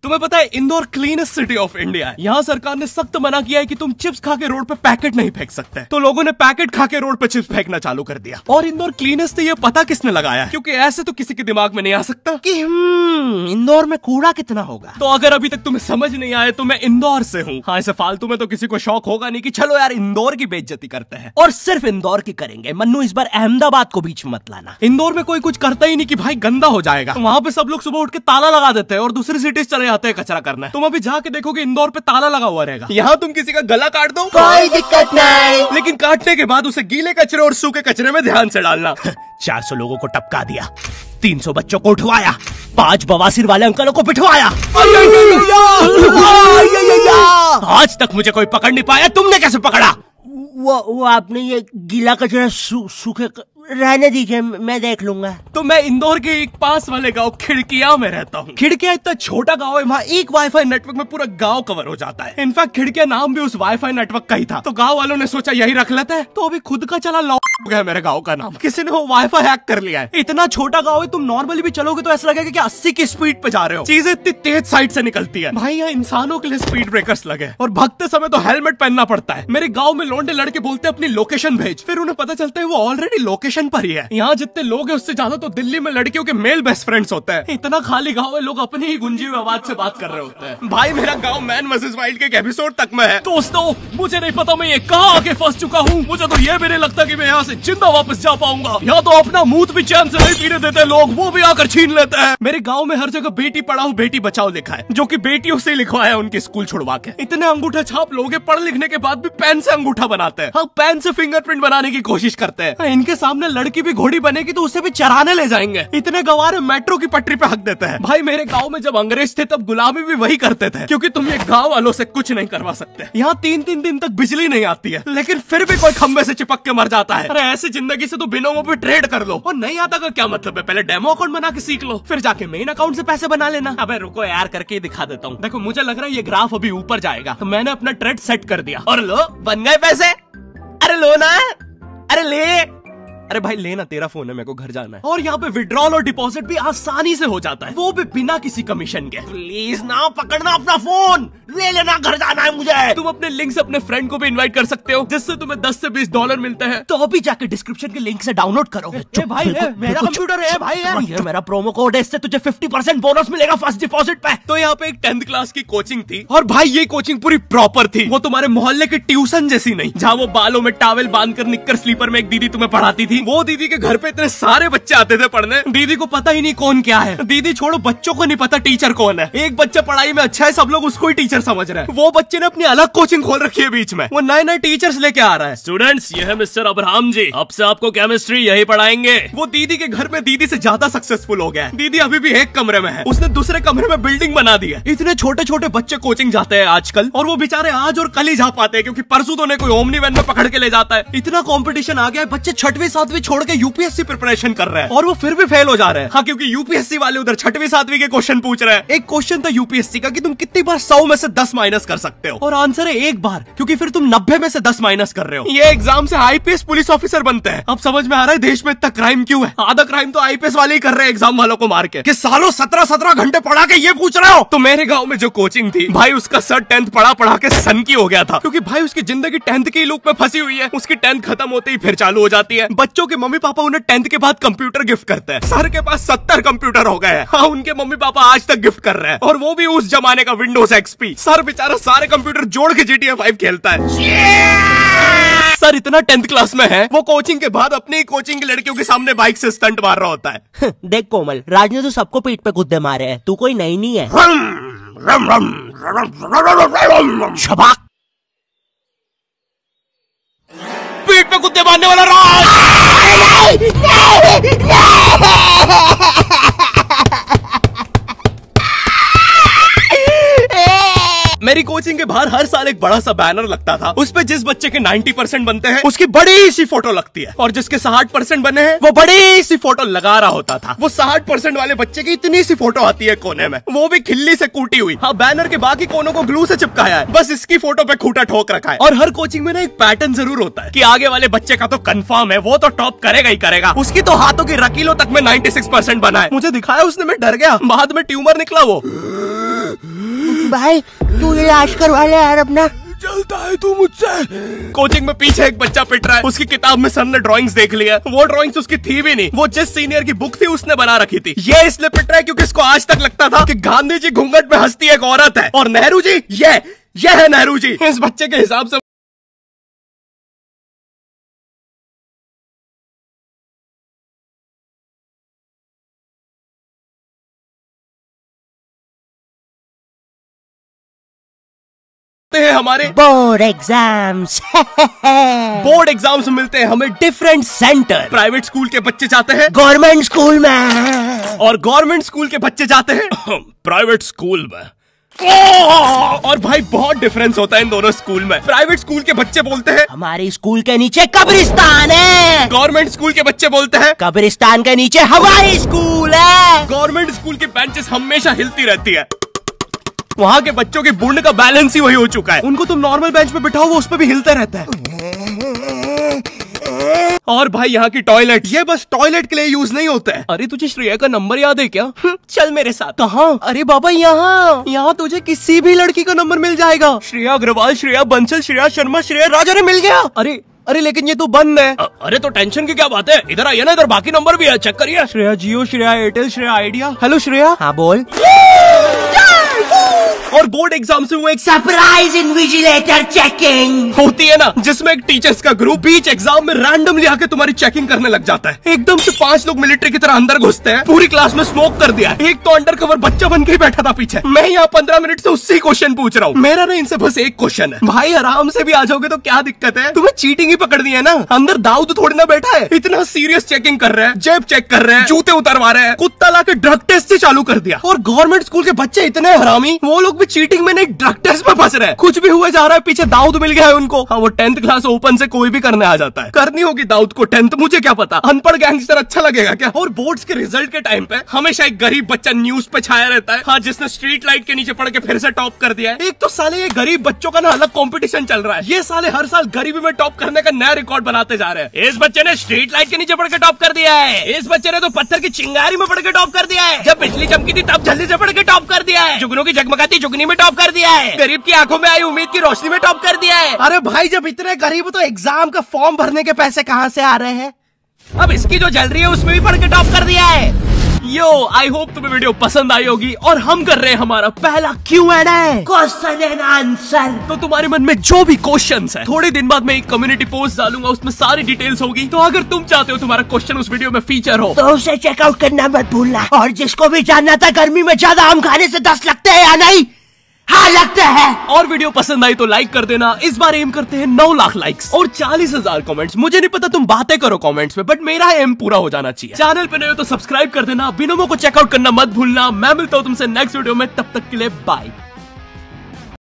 तुम्हें पता है Indore cleanest city of India है। यहाँ सरकार ने सख्त मना किया है कि तुम चिप्स खा के रोड पे पैकेट नहीं फेंक सकते। तो लोगों ने पैकेट खा के रोड पे चिप्स फेंकना चालू कर दिया। और इंदौर क्लीनेस्ट ये पता किसने लगाया है? क्योंकि ऐसे तो किसी के दिमाग में नहीं आ सकता कि इंदौर में कूड़ा कितना होगा। तो अगर अभी तक तुम्हें समझ नहीं आया तो मैं इंदौर से हूँ। हाँ, ऐसे फालतू में तो किसी को शौक होगा नहीं कि चलो यार इंदौर की बेइज्जती करते हैं, और सिर्फ इंदौर की करेंगे। मन्नू, इस बार अहमदाबाद को बीच में मत लाना। इंदौर में कोई कुछ करता ही नहीं कि भाई गंदा हो जाएगा। तो वहाँ पे सब लोग सुबह उठ के ताला लगा देते हैं और दूसरी सिटीज चले जाते हैं कचरा करना। तुम अभी जाके देखोगे इंदौर पे ताला लगा हुआ रहेगा। यहाँ तुम किसी का गला काट दो कोई दिक्कत नहीं, लेकिन काटने के बाद उसे गीले कचरे और सूखे कचरे में ध्यान से डालना। 400 लोगों को टपका दिया, 300 बच्चों को उठवाया, 5 बवासीर वाले अंकलों को बिठवाया। आज तक मुझे कोई पकड़ नहीं पाया, तुमने कैसे पकड़ा? वो आपने ये गीला कचरा सूखे रहने दीजिए, मैं देख लूंगा। तो मैं इंदौर के एक पास वाले गांव खिड़किया में रहता हूँ। खिड़किया इतना छोटा गांव है, वहाँ एक वाईफाई नेटवर्क में पूरा गांव कवर हो जाता है। इनफैक्ट खिड़किया नाम भी उस वाईफाई नेटवर्क का ही था। तो गांव वालों ने सोचा यही रख लेते हैं, तो अभी खुद का चला लॉक हो गया मेरे गांव का नाम। किसी ने वो वाईफाई हैक कर लिया है। इतना छोटा गाँव है, तुम नॉर्मली भी चलोगे तो ऐसा लगेगा कि 80 की स्पीड पे जा रहे हो। चीजें इतनी तेज साइड से निकलती है। भाई यहाँ इंसानों के लिए स्पीड ब्रेकर्स लगे और भगते समय तो हेलमेट पहनना पड़ता है। मेरे गाँव में लौंडे लड़के बोलते अपनी लोकेशन भेज, फिर उन्हें पता चलता है वो ऑलरेडी लोकेशन पर ही है। यहाँ जितने लोग हैं उससे ज्यादा तो दिल्ली में लड़कियों के मेल बेस्ट फ्रेंड्स होते हैं। इतना खाली गांव है, लोग अपनी ही गुंजी हुई आवाज से बात कर रहे होते हैं। भाई मेरा गांव मैन वर्सेस वाइल्ड के एक एपिसोड तक में है। दोस्तों, मुझे नहीं पता मैं ये कहाँ आके फंस चुका हूँ। मुझे तो ये भी नहीं लगता कि मैं यहाँ से जिंदा वापस जा पाऊंगा। यहाँ तो अपना मूत भी चैन से नहीं पीने देते लोग, वो भी आकर छीन लेते हैं। मेरे गाँव में हर जगह बेटी पढ़ाओ बेटी बचाओ लिखा है, जो की बेटियों से लिखवाया है उनके स्कूल छुड़वा के। इतने अंगूठा छाप लोग पढ़ लिखने के बाद भी पेन से अंगूठा बनाते हैं। हाँ, पेन से फिंगरप्रिंट बनाने की कोशिश करते हैं। इनके सामने लड़की भी घोड़ी बनेगी तो उसे भी चराने ले जाएंगे। इतने गवारे मेट्रो की पटरी पे हक देते हैं। भाई मेरे गांव में जब अंग्रेज थे तब गुलामी भी वही करते थे, क्योंकि तुम ये गांव वालों से कुछ नहीं करवा सकते। यहाँ 3-3 दिन तक बिजली नहीं आती है, लेकिन फिर भी कोई खंबे से चिपक के मर जाता है। अरे ऐसी जिंदगी से तो बिनोमो पे ट्रेड कर लो। और नहीं आता का क्या मतलब है? पहले डेमो अकाउंट बना के सीख लो, फिर जाके मेन अकाउंट से पैसे बना लेना। अबे रुको यार, करके ही दिखा देता हूँ। देखो, मुझे लग रहा है ये ग्राफ अभी ऊपर जाएगा, तो मैंने अपना ट्रेड सेट कर दिया और लो बन गए पैसे। अरे लो ना, अरे ले। अरे भाई लेना, तेरा फोन है, मेरे को घर जाना है। और यहाँ पे विड्रॉल और डिपॉजिट भी आसानी से हो जाता है, वो भी बिना किसी कमीशन के। प्लीज ना पकड़ना अपना फोन, ले लेना, घर जाना है मुझे। तुम अपने लिंक से अपने फ्रेंड को भी इनवाइट कर सकते हो, जिससे तुम्हें 10 से 20 डॉलर मिलते हैं। तो अभी जाके डिस्क्रिप्शन के लिंक से डाउनलोड करो। भाई मेरा कंप्यूटर है भाई, ये मेरा प्रोमो कोड है, इससे तुझे 50% बोनस मिलेगा फर्स्ट डिपॉजिट पे। तो यहाँ पे एक 10th क्लास की कोचिंग थी, और भाई ये कोचिंग पूरी प्रॉपर थी। वो तुम्हारे मोहल्ले की ट्यूशन जैसी नहीं, जहाँ वो बालों में टॉवेल बांधकर निक्कर स्लीपर में एक दीदी तुम्हें पढ़ाती थी। वो दीदी के घर पे इतने सारे बच्चे आते थे पढ़ने, दीदी को पता ही नहीं कौन क्या है। दीदी छोड़ो, बच्चों को नहीं पता टीचर कौन है। एक बच्चा पढ़ाई में अच्छा है, सब लोग उसको ही टीचर समझ रहे हैं। वो बच्चे ने अपनी अलग कोचिंग खोल रखी है बीच में, वो नए टीचर्स लेके आ रहा है। स्टूडेंट्स, ये है मिस्टर अब्राहम जी, अब से आपको केमिस्ट्री यही पढ़ाएंगे। वो दीदी के घर में दीदी से ज्यादा सक्सेसफुल हो गया है। दीदी अभी भी एक कमरे में है, उसने दूसरे कमरे में बिल्डिंग बना दी है। इतने छोटे छोटे बच्चे कोचिंग जाते हैं आजकल, और वो बेचारे आज और कल ही जा पाते हैं, क्योंकि परसों तो उन्हें कोई ओमनी वैन में पकड़ के ले जाता है। इतना कंपटीशन आ गया है, बच्चे 6वीं 7वीं छोड़ के यूपीएससी प्रिपरेशन कर रहे हैं, और वो फिर भी फेल हो जा रहे हैं। हाँ, क्योंकि यूपीएससी वाले उधर 6वीं 7वीं के क्वेश्चन पूछ रहे हैं। एक क्वेश्चन था यूपीएससी का कि तुम कितनी बार 100 में से 10 माइनस कर सकते हो, और आंसर है 1 बार, क्योंकि फिर तुम 90 में से 10 माइनस कर रहे हो। ये एग्जाम से आईपीएस पुलिस ऑफिसर बनते हैं। अब समझ में आ रहा है देश में इतना क्राइम क्यों है। आधा क्राइम तो आईपीएस वाले ही कर रहे हैं एग्जाम वालों को मार के, कि सालों 17-17 घंटे पढ़ा के ये पूछ रहे हो। तो मेरे गाँव में जो कोचिंग थी, भाई उसका सर 10th पढ़ा के सन की हो गया था, क्योंकि भाई उसकी जिंदगी 10th की लूप में फंसी हुई है। उसकी 10th खत्म होते ही फिर चालू हो जाती है। बच्चों के मम्मी पापा उन्हें 10th के बाद कंप्यूटर गिफ्ट करते हैं। सर के पास 70 कंप्यूटर हो गए हैं। हाँ, उनके मम्मी पापा आज तक गिफ्ट कर रहे हैं, और वो भी उस जमाने का विंडोज एक्सपी। सर बेचारा सारे कंप्यूटर जोड़ के GTA 5 खेलता है। सर इतना 10th क्लास में है, वो कोचिंग के बाद अपनी कोचिंग की लड़कियों के सामने बाइक से स्टंट मार रहा होता है। देख कोमल, राज ने तो सबको पीठ पे कुत्ते मारे हैं, तू कोई नई नहीं है। शबाक, पीठ पे कुत्ते मारने वाला राज। मेरी कोचिंग के बाहर हर साल एक बड़ा सा बैनर लगता था, उस पे जिस बच्चे के 90% बनते हैं उसकी बड़ी सी फोटो लगती है, और जिसके 60% बने हैं वो बड़ी सी फोटो लगा रहा होता था। वो 60% वाले बच्चे की इतनी सी फोटो आती है कोने में, वो भी खिल्ली से कूटी हुई। हाँ, बैनर के बाकी कोनों को ग्लू से चिपकाया है, बस इसकी फोटो पे खूंटा ठोक रखा है। और हर कोचिंग में ना एक पैटर्न जरूर होता है कि आगे वाले बच्चे का तो कंफर्म है, वो तो टॉप करेगा ही करेगा। उसकी तो हाथों की रकीलों तक में 96% बना है। मुझे दिखाया उसने, मैं डर गया, बाद में ट्यूमर निकला वो। भाई तू इलाज करवा ले यार अपना। चलता है तू मुझसे। कोचिंग में पीछे एक बच्चा पिट रहा है, उसकी किताब में सर ने ड्राइंग्स देख लिया, वो ड्राइंग्स उसकी थी भी नहीं, वो जिस सीनियर की बुक थी उसने बना रखी थी। ये इसलिए पिट रहा है क्योंकि इसको आज तक लगता था कि गांधी जी घूंघट में हंसती एक औरत है और नेहरू जी ये है नेहरू जी। इस बच्चे के हिसाब से हमारे बोर्ड एग्जाम्स। बोर्ड एग्जाम्स मिलते हैं हमें डिफरेंट सेंटर। प्राइवेट स्कूल के बच्चे जाते हैं गवर्नमेंट स्कूल में और गवर्नमेंट स्कूल के बच्चे जाते हैं प्राइवेट स्कूल में। और भाई बहुत डिफरेंस होता है इन दोनों स्कूल में। प्राइवेट स्कूल के बच्चे बोलते हैं हमारी स्कूल के नीचे कब्रिस्तान है। गवर्नमेंट स्कूल के बच्चे बोलते हैं कब्रिस्तान के नीचे हमारी स्कूल है। गवर्नमेंट स्कूल की बेंचेस हमेशा हिलती रहती है। वहाँ के बच्चों की बुंड का बैलेंस ही वही हो चुका है, उनको तुम नॉर्मल बेंच पे बिठाओ वो उस पे भी हिलते रहता है। और भाई यहाँ की टॉयलेट ये बस टॉयलेट के लिए यूज नहीं होता है। अरे तुझे श्रेया का नंबर याद है क्या? चल मेरे साथ। कहाँ? अरे बाबा यहाँ तुझे किसी भी लड़की का नंबर मिल जाएगा। श्रेया अग्रवाल, श्रेया बंसल, श्रेया शर्मा, श्रेया राजा ने मिल गया। अरे लेकिन ये तो बंद है। अरे तो टेंशन की क्या बात है, इधर आइए ना, इधर बाकी नंबर भी है, चेक करिए। श्रेया जियो, श्रेया एयरटेल, श्रेया आइडिया। हेलो श्रेया। हाँ बोल। और बोर्ड एग्जाम से वो एक सरप्राइज इन्विजिलेटर चेकिंग होती है ना, जिसमें एक टीचर्स का ग्रुप बीच एग्जाम में रैंडमली आके तुम्हारी चेकिंग करने लग जाता है। एकदम से 5 लोग मिलिट्री की तरह अंदर घुसते हैं, पूरी क्लास में स्मोक कर दिया है। एक तो अंडर कवर बच्चा बन के ही बैठा था पीछे। मैं यहाँ 15 मिनट से उससे क्वेश्चन पूछ रहा हूँ। मेरा ना इनसे बस एक क्वेश्चन है, भाई आराम से भी आ जाओगे तो क्या दिक्कत है? तुम्हें चीटिंग ही पकड़नी है ना, अंदर दाऊद थोड़ी ना बैठा है। इतना सीरियस चेकिंग कर रहे हैं, जेब चेक कर रहे हैं, जूते उतरवा रहे हैं, कुत्ता लाके ड्रग टेस्ट से चालू कर दिया। और गवर्नमेंट स्कूल के बच्चे इतने हरामी, वो लोग भी चीटिंग में नहीं ड्रग टेस्ट में फंस रहे हैं। कुछ भी हुए जा रहा है, पीछे दाऊद मिल गया है उनको। हाँ वो 10th क्लास ओपन से कोई भी करने आ जाता है। करनी होगी दाऊद को 10th, मुझे क्या पता, अनपढ़ गैंगस्टर अच्छा लगेगा क्या? और बोर्ड्स के रिजल्ट के टाइम पे हमेशा एक गरीब बच्चा न्यूज पे छाया रहता है, हाँ, जिसने स्ट्रीट लाइट के नीचे पड़ के फिर से टॉप कर दिया है। एक तो साले ये गरीब बच्चों का ना अलग कंपटीशन चल रहा है, ये साले हर साल गरीबी में टॉप करने का नया रिकॉर्ड बनाते जा रहे हैं। इस बच्चे ने स्ट्रीट लाइट के नीचे पड़ के टॉप कर दिया है, इस बच्चे ने तो पत्थर की चिंगारी में पड़ के टॉप कर दिया है, जब बिजली चमकी थी तब जल्दी से पड़ के टॉप कर दिया है, जुगनों की जगमगाती जुगनी में टॉप कर दिया है, गरीब की आंखों में आई उम्मीद की रोशनी में टॉप कर दिया है। अरे भाई जब इतने गरीब हो तो एग्जाम का फॉर्म भरने के पैसे कहाँ से आ रहे हैं? अब इसकी जो जल रही है उसमें भी पढ़ के टॉप कर दिया है। यो आई होप तुम्हें वीडियो पसंद आई होगी और हम कर रहे हैं हमारा पहला Q&A, क्वेश्चन एंड आंसर। तो तुम्हारे मन में जो भी क्वेश्चंस है, थोड़े दिन बाद मैं एक कम्युनिटी पोस्ट डालूंगा, उसमें सारी डिटेल्स होगी। तो अगर तुम चाहते हो तुम्हारा क्वेश्चन उस वीडियो में फीचर हो तो उसे चेकआउट करना मत भूलना। और जिसको भी जानना था गर्मी में ज्यादा आम खाने से 10 लगते हैं या नहीं, हाँ लगता है। और वीडियो पसंद आई तो लाइक कर देना। इस बार एम करते हैं 9 लाख लाइक्स और 40,000 कमेंट्स। मुझे नहीं पता तुम बातें करो कमेंट्स में, बट मेरा एम पूरा हो जाना चाहिए। चैनल पे नए हो तो सब्सक्राइब कर देना, बिनोमो को चेकआउट करना मत भूलना। मैं मिलता हूँ तुमसे नेक्स्ट वीडियो में, तब तक के लिए बाय।